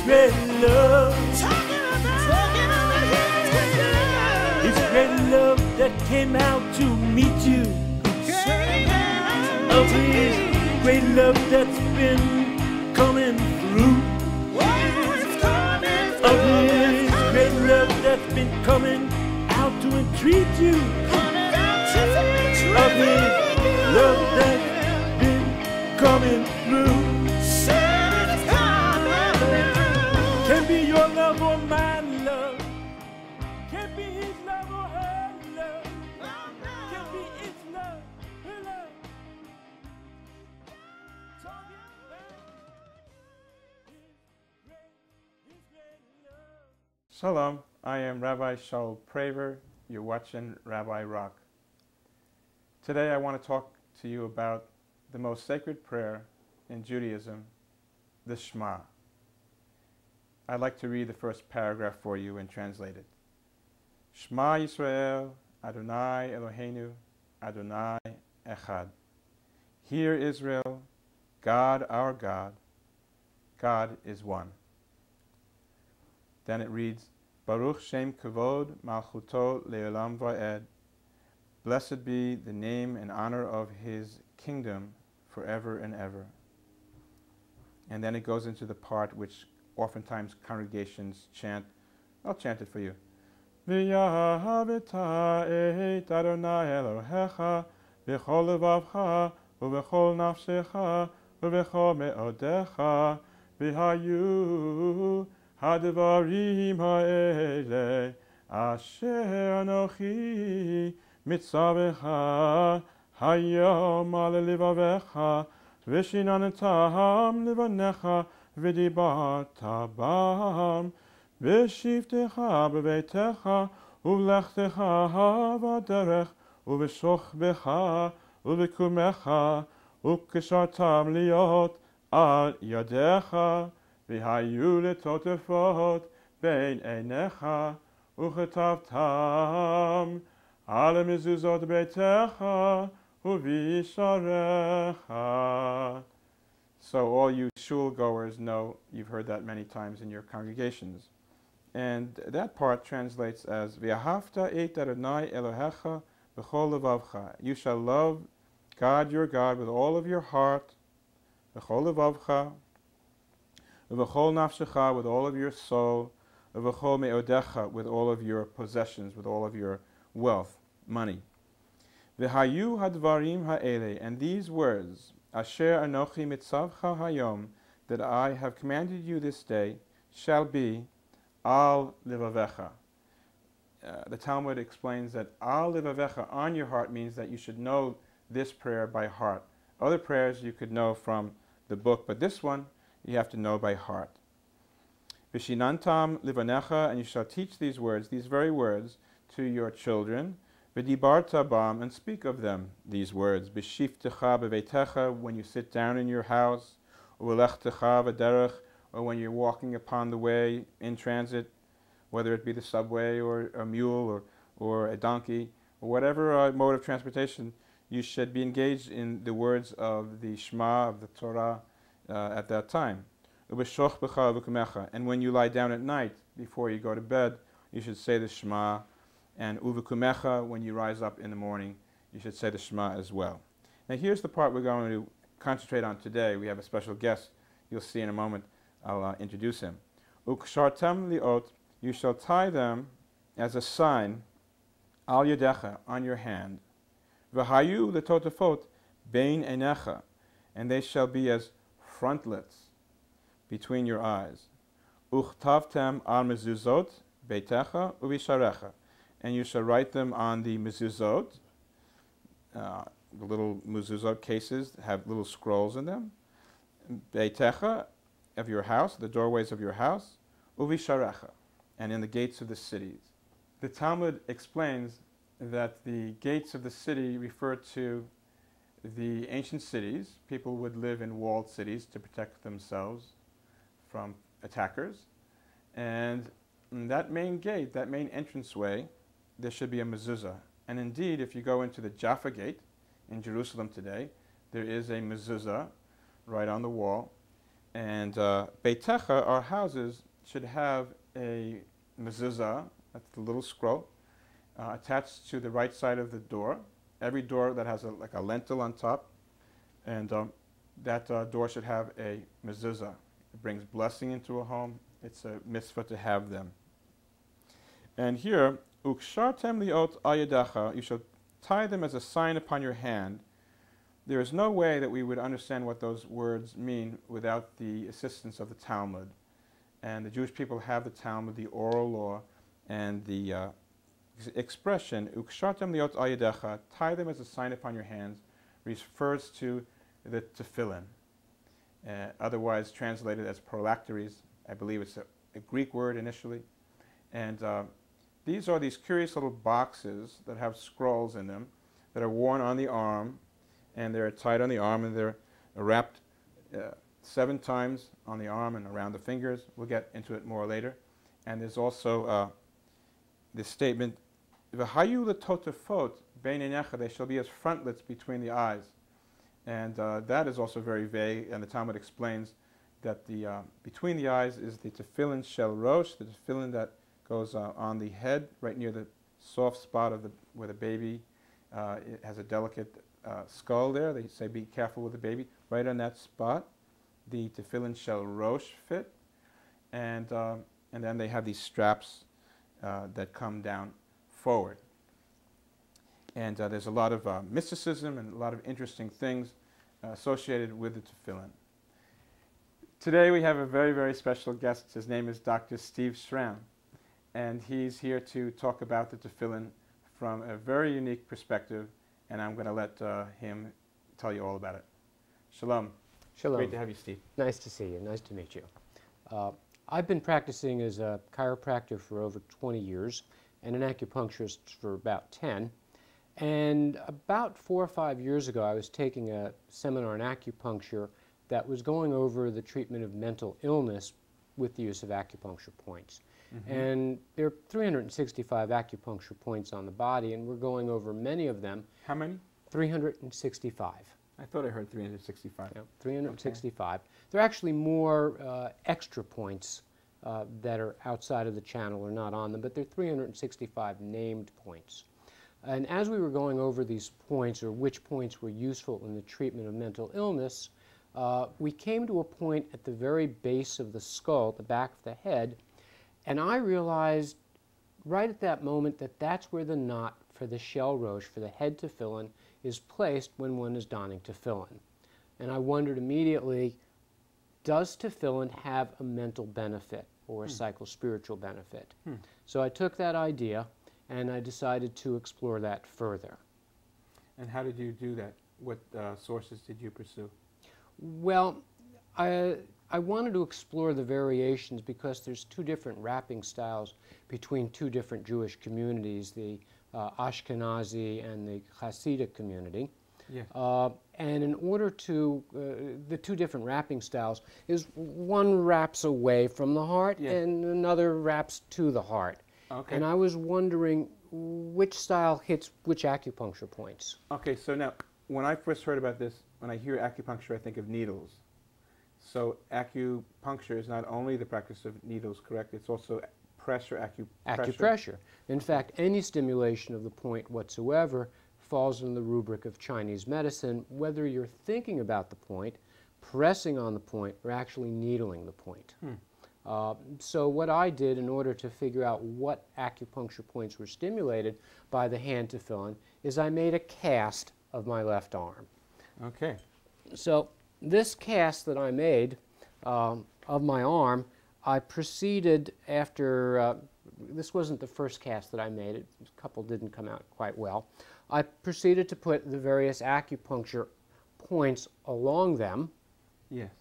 great love. His great love that came out to meet you. Of His great love that's been coming through. Of His great love that's been coming out to entreat you. Of His love that's been coming through. Can be your love or my love. Can be His love or her love. Can be its love, her love. Talking about His great love. Shalom, I am Rabbi Shaul Praver. You're watching Rabbi Rock. Today I want to talk to you about the most sacred prayer in Judaism, the Shema. I'd like to read the first paragraph for you and translate it. Shema Yisrael, Adonai Eloheinu, Adonai Echad. Hear Israel, God our God, God is one. Then it reads, Baruch Shem Kavod Malchuto Le'olam Va'ed. Blessed be the name and honor of His kingdom forever and ever. And then it goes into the part which oftentimes congregations chant. I'll chant it for you. V'yahavita et Adonai Elohecha v'chol levavcha u'v'chol nafshecha u'v'chol me'odecha v'hayu hadvarim ha'ele asher anochi mitzavecha hayom al levavecha v'shinanatam levanecha v'dibarta bam v'shivtecha b'veitecha u'v'lechtecha v'aderech u'v'shochbecha u'v'kumecha u'keshartam liot al yadecha v'hayu letotefot bein einecha u'chetavtam al mezuzot beitecha u'visharecha. So all you shul goers know, you've heard that many times in your congregations. And that part translates as V'ahavta et Adonai Elohecha v'chol levavcha. You shall love God your God with all of your heart, v'chol levavcha, v'chol nafshecha, with all of your soul, v'chol me'odecha, with all of your possessions, with all of your wealth, money. V'hayu hadvarim ha'ele, and these words, Asher anochi mitzavcha hayom, that I have commanded you this day, shall be al livavecha. The Talmud explains that al livavecha, on your heart, means that you should know this prayer by heart. Other prayers you could know from the book, but this one you have to know by heart. Vishinantam livanecha, and you shall teach these words, these very words, to your children. V'dibarta bam, and speak of them, these words. B'shiftecha b'veitecha, when you sit down in your house. U'lechtecha v'derech, or when you're walking upon the way in transit, whether it be the subway or a mule or a donkey, or whatever mode of transportation, you should be engaged in the words of the Shema, of the Torah, at that time. U'b'shochbecha v'kumecha, and when you lie down at night, before you go to bed, you should say the Shema. And uvekumecha, when you rise up in the morning, you should say the Shema as well. Now here's the part we're going to concentrate on today. We have a special guest. You'll see in a moment. I'll introduce him. Ukshartem liot, you shall tie them as a sign, al yadecha, on your hand. V'hayu letotefot bein einecha, and they shall be as frontlets between your eyes. Uchtavtem al mezuzot beitecha uvisharecha, and you shall write them on the mezuzot. The little mezuzot cases have little scrolls in them. Beitecha, of your house, the doorways of your house. Uvisharecha, and in the gates of the cities. The Talmud explains that the gates of the city refer to the ancient cities. People would live in walled cities to protect themselves from attackers. And that main gate, that main entranceway, there should be a mezuzah. And indeed, if you go into the Jaffa Gate in Jerusalem today, there is a mezuzah right on the wall. And beitecha, our houses, should have a mezuzah, that's the little scroll, attached to the right side of the door. Every door that has like a lentil on top, and that door should have a mezuzah. It brings blessing into a home. It's a mitzvah to have them. And here, ukshartem liot ayadecha, you shall tie them as a sign upon your hand. There is no way that we would understand what those words mean without the assistance of the Talmud. And the Jewish people have the Talmud, the oral law, and the expression, ukshartem liot ayadecha, tie them as a sign upon your hands, refers to the Tephillin, otherwise translated as prolactaries. I believe it's a Greek word initially. And these are these curious little boxes that have scrolls in them that are worn on the arm, and they're tied on the arm, and they're wrapped 7 times on the arm and around the fingers. We'll get into it more later. And there's also this statement, V'hayu l'totefot bein einecha, they shall be as frontlets between the eyes. And that is also very vague, and the Talmud explains that the between the eyes is the Tephillin shel rosh, the Tephillin that goes on the head, right near the soft spot of where the baby it has a delicate skull there. They say be careful with the baby. Right on that spot, the Tephillin shel rosh fit, and then they have these straps that come down forward. And there's a lot of mysticism and a lot of interesting things associated with the Tephillin. Today we have a very, very special guest. His name is Dr. Steve Schram, and he's here to talk about the Tephillin from a very unique perspective, and I'm going to let him tell you all about it. Shalom. Shalom. Great to have you, Steve. Nice to see you. Nice to meet you. I've been practicing as a chiropractor for over 20 years and an acupuncturist for about 10. And about 4 or 5 years ago, I was taking a seminar on acupuncture that was going over the treatment of mental illness with the use of acupuncture points. Mm-hmm. And there are 365 acupuncture points on the body, and we're going over many of them. How many? 365. I thought I heard 365. Yeah, 365. Okay. There are actually more extra points that are outside of the channel or not on them, but there are 365 named points. And as we were going over these points, or which points were useful in the treatment of mental illness, we came to a point at the very base of the skull, at the back of the head, and I realized right at that moment that that's where the knot for the shell roche, for the head Tephillin, is placed when one is donning Tephillin. And I wondered immediately, does Tephillin have a mental benefit or a psychospiritual benefit? So I took that idea and I decided to explore that further. And how did you do that? What sources did you pursue? Well, I wanted to explore the variations because there's 2 different wrapping styles between 2 different Jewish communities, the Ashkenazi and the Hasidic community. Yeah. And in order to, the 2 different wrapping styles is one wraps away from the heart, yeah, and another wraps to the heart. Okay. And I was wondering which style hits which acupuncture points. Okay, so now, when I first heard about this, when I hear acupuncture, I think of needles. So acupuncture is not only the practice of needles, correct? It's also pressure, acupressure. In fact, any stimulation of the point whatsoever falls in the rubric of Chinese medicine, whether you're thinking about the point, pressing on the point, or actually needling the point. So what I did in order to figure out what acupuncture points were stimulated by the hand Tephillin is I made a cast of my left arm. Okay. So this cast that I made of my arm, I proceeded after, this wasn't the first cast that I made, a couple didn't come out quite well. I proceeded to put the various acupuncture points along them. Yes.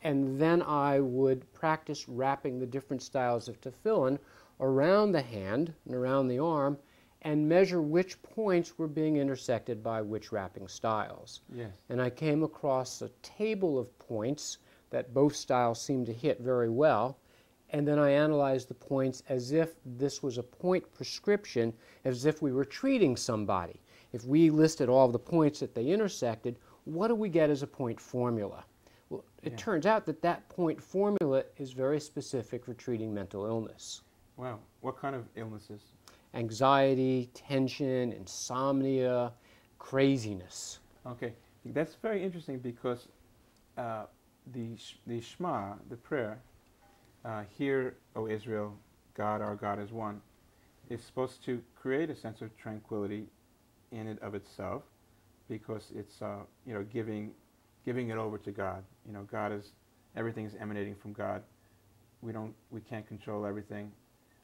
And then I would practice wrapping the different styles of Tephillin around the hand and around the arm and measure which points were being intersected by which wrapping styles. Yes. And I came across a table of points that both styles seemed to hit very well, and then I analyzed the points as if this was a point prescription, as if we were treating somebody. If we listed all of the points that they intersected, what do we get as a point formula? Well, It turns out that that point formula is very specific for treating mental illness. Wow. What kind of illnesses? Anxiety, tension, insomnia, craziness. Okay. That's very interesting because the Shema, the prayer, Hear, O Israel, God our God is one, is supposed to create a sense of tranquility in and of itself, because it's giving it over to God. God is, everything is emanating from God. We can't control everything.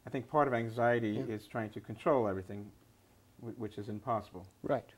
I think part of anxiety is trying to control everything, which is impossible. Right.